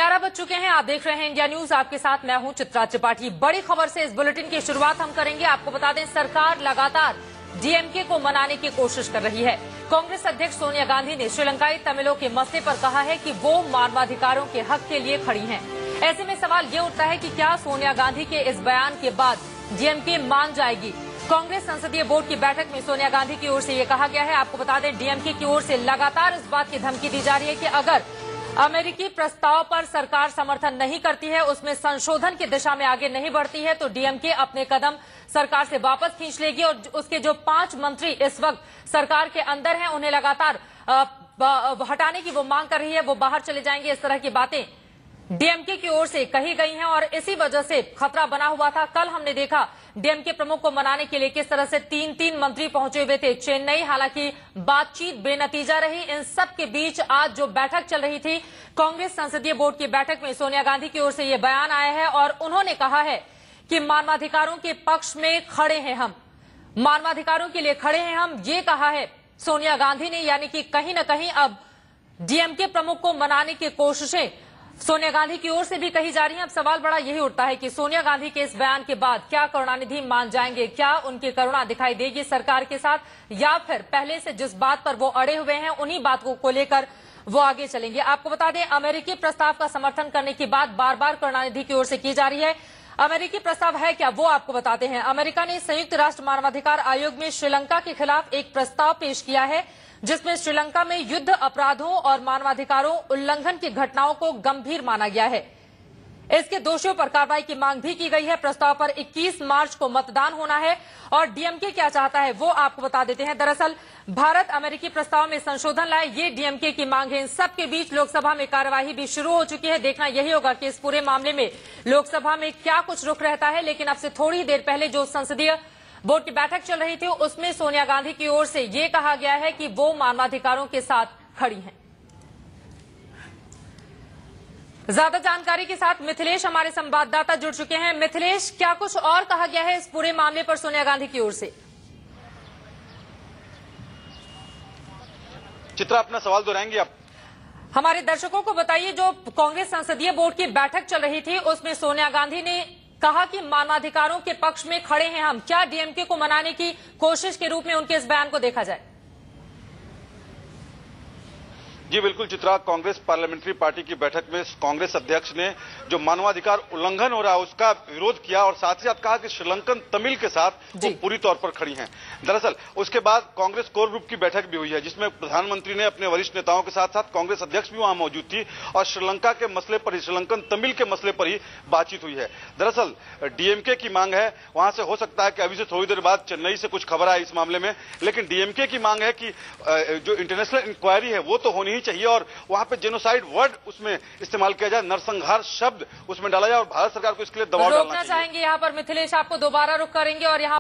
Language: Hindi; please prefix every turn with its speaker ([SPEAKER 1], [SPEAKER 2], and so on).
[SPEAKER 1] 11 बज चुके हैं। आप देख रहे हैं इंडिया न्यूज। आपके साथ मैं हूं चित्रा त्रिपाठी। बड़ी खबर से इस बुलेटिन की शुरुआत हम करेंगे। आपको बता दें, सरकार लगातार डीएमके को मनाने की कोशिश कर रही है। कांग्रेस अध्यक्ष सोनिया गांधी ने श्रीलंकाई तमिलों के मसले पर कहा है कि वो मानवाधिकारों के हक के लिए खड़ी हैं। ऐसे में सवाल ये उठता है कि क्या सोनिया गांधी के इस बयान के बाद डीएमके मान जाएगी। कांग्रेस संसदीय बोर्ड की बैठक में सोनिया गांधी की ओर से ये कहा गया है। आपको बता दें, डीएमके की ओर से लगातार इस बात की धमकी दी जा रही है कि अगर अमेरिकी प्रस्ताव पर सरकार समर्थन नहीं करती है, उसमें संशोधन की दिशा में आगे नहीं बढ़ती है, तो डीएमके अपने कदम सरकार से वापस खींच लेगी और उसके जो 5 मंत्री इस वक्त सरकार के अंदर हैं, उन्हें लगातार हटाने की वो मांग कर रही है, वो बाहर चले जाएंगे। इस तरह की बातें डीएमके की ओर से कही गई हैं और इसी वजह से खतरा बना हुआ था। कल हमने देखा डीएमके प्रमुख को मनाने के लिए किस तरह से 3-3 मंत्री पहुंचे हुए थे चेन्नई। हालांकि बातचीत बेनतीजा रही। इन सब के बीच आज जो बैठक चल रही थी, कांग्रेस संसदीय बोर्ड की बैठक में सोनिया गांधी की ओर से ये बयान आया है और उन्होंने कहा है कि मानवाधिकारों के पक्ष में खड़े हैं हम, मानवाधिकारों के लिए खड़े हैं हम, ये कहा है सोनिया गांधी ने। यानी कि कहीं न कहीं अब डीएमके प्रमुख को मनाने की कोशिशें सोनिया गांधी की ओर से भी कही जा रही है। अब सवाल बड़ा यही उठता है कि सोनिया गांधी के इस बयान के बाद क्या करुणानिधि मान जाएंगे, क्या उनकी करुणा दिखाई देगी सरकार के साथ, या फिर पहले से जिस बात पर वो अड़े हुए हैं उन्हीं बातों को लेकर वो आगे चलेंगे। आपको बता दें, अमेरिकी प्रस्ताव का समर्थन करने की बात बार बार करुणानिधि की ओर से की जा रही है। अमेरिकी प्रस्ताव है क्या, वो आपको बताते हैं। अमेरिका ने संयुक्त राष्ट्र मानवाधिकार आयोग में श्रीलंका के खिलाफ एक प्रस्ताव पेश किया है, जिसमें श्रीलंका में युद्ध अपराधों और मानवाधिकारों उल्लंघन की घटनाओं को गंभीर माना गया है। इसके दोषियों पर कार्रवाई की मांग भी की गई है। प्रस्ताव पर 21 मार्च को मतदान होना है और डीएमके क्या चाहता है वो आपको बता देते हैं। दरअसल भारत अमेरिकी प्रस्ताव में संशोधन लाए, ये डीएमके की मांग है। इन सबके बीच लोकसभा में कार्यवाही भी शुरू हो चुकी है। देखना यही होगा कि इस पूरे मामले में लोकसभा में क्या कुछ रुख रहता है। लेकिन अब से थोड़ी देर पहले जो संसदीय बोर्ड की बैठक चल रही थी, उसमें सोनिया गांधी की ओर से ये कहा गया है कि वो मानवाधिकारों के साथ खड़ी हैं। ज्यादा जानकारी के साथ मिथिलेश हमारे संवाददाता जुड़ चुके हैं। मिथिलेश, क्या कुछ और कहा गया है इस पूरे मामले पर सोनिया गांधी की ओर से?
[SPEAKER 2] चित्रा, अपना सवाल दोहराएंगे आप?
[SPEAKER 1] हमारे दर्शकों को बताइए, जो कांग्रेस संसदीय बोर्ड की बैठक चल रही थी उसमें सोनिया गांधी ने कहा कि मानवाधिकारों के पक्ष में खड़े हैं हम, क्या डीएमके को मनाने की कोशिश के रूप में उनके इस बयान को देखा जाए?
[SPEAKER 2] जी बिल्कुल चित्रा, कांग्रेस पार्लियामेंट्री पार्टी की बैठक में कांग्रेस अध्यक्ष ने जो मानवाधिकार उल्लंघन हो रहा है उसका विरोध किया और साथ ही साथ कहा कि श्रीलंकन तमिल के साथ वो पूरी तौर पर खड़ी हैं। दरअसल उसके बाद कांग्रेस कोर ग्रुप की बैठक भी हुई है, जिसमें प्रधानमंत्री ने अपने वरिष्ठ नेताओं के साथ साथ कांग्रेस अध्यक्ष भी वहां मौजूद थी और श्रीलंका के मसले पर ही, श्रीलंकन तमिल के मसले पर ही बातचीत हुई है। दरअसल डीएमके की मांग है, वहां से हो सकता है कि अभी से थोड़ी देर बाद चेन्नई से कुछ खबर आए इस मामले में, लेकिन डीएमके की मांग है कि जो इंटरनेशनल इंक्वायरी है वो तो होनी चाहिए और वहां पे जेनोसाइड वर्ड उसमें इस्तेमाल किया जाए, नरसंहार शब्द उसमें डाला जाए और भारत सरकार को इसके लिए दबाव डालना चाहिए।
[SPEAKER 1] रोकना चाहेंगे यहाँ पर मिथिलेश, आपको दोबारा रुक करेंगे और यहाँ